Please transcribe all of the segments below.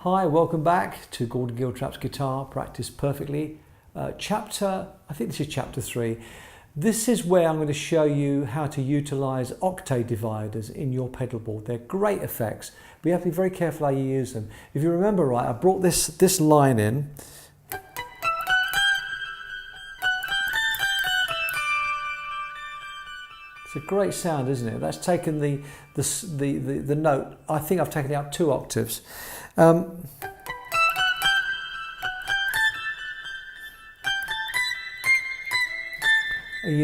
Hi, welcome back to Giltrap's Guitar Practice Perfectly. I think this is chapter 3. This is where I'm going to show you how to utilize octave dividers in your pedal board. They're great effects, but you have to be very careful how you use them. If you remember right, I brought this line in. It's a great sound, isn't it? That's taken the note. I think I've taken it up 2 octaves. You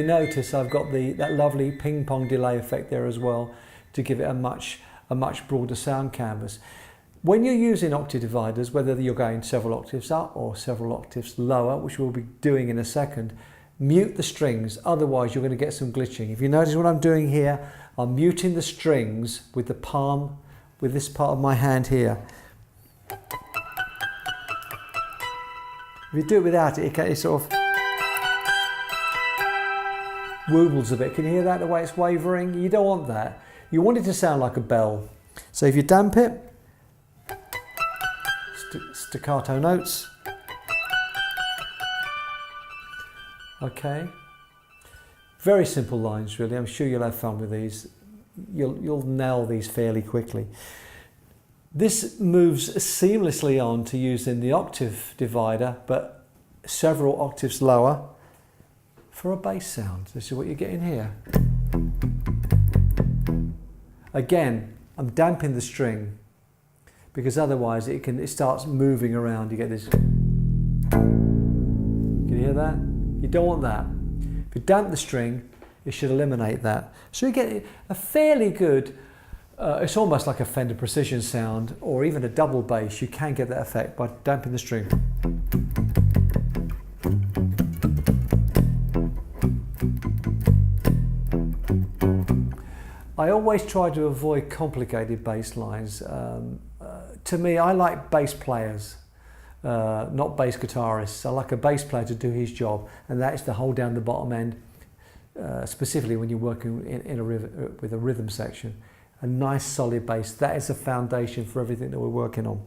notice I've got that lovely ping pong delay effect there as well to give it a much broader sound canvas. When you're using octave dividers, whether you're going several octaves up or several octaves lower, which we'll be doing in a second, mute the strings, otherwise you're going to get some glitching. If you notice what I'm doing here, I'm muting the strings with the palm, with this part of my hand here. If you do it without it, it sort of wobbles a bit. Can you hear that, the way it's wavering? You don't want that. You want it to sound like a bell. So if you damp it, staccato notes. Okay. Very simple lines, really. I'm sure you'll have fun with these. You'll nail these fairly quickly. This moves seamlessly on to using the octave divider, but several octaves lower for a bass sound. This is what you're getting here. Again, I'm damping the string because otherwise it starts moving around. You get this. Can you hear that? You don't want that. If you damp the string, it should eliminate that. So you get a fairly good, it's almost like a Fender Precision sound, or even a double bass. You can get that effect by damping the string. I always try to avoid complicated bass lines. To me, I like bass players, not bass guitarists. I like a bass player to do his job, and that is to hold down the bottom end, specifically when you're working with a rhythm section. A nice solid bass, that is a foundation for everything that we're working on.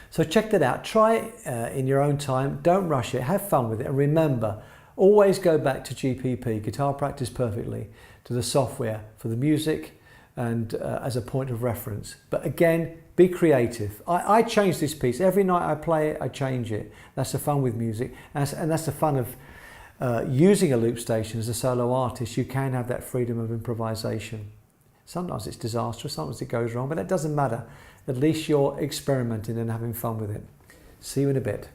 So check that out, try it in your own time, don't rush it, have fun with it, and remember, always go back to GPP, Guitar Practice Perfectly, to the software for the music and as a point of reference. But again, be creative. I change this piece. Every night I play it, I change it. That's the fun with music. And that's the fun of using a loop station as a solo artist. You can have that freedom of improvisation. Sometimes it's disastrous, sometimes it goes wrong, but that doesn't matter. At least you're experimenting and having fun with it. See you in a bit.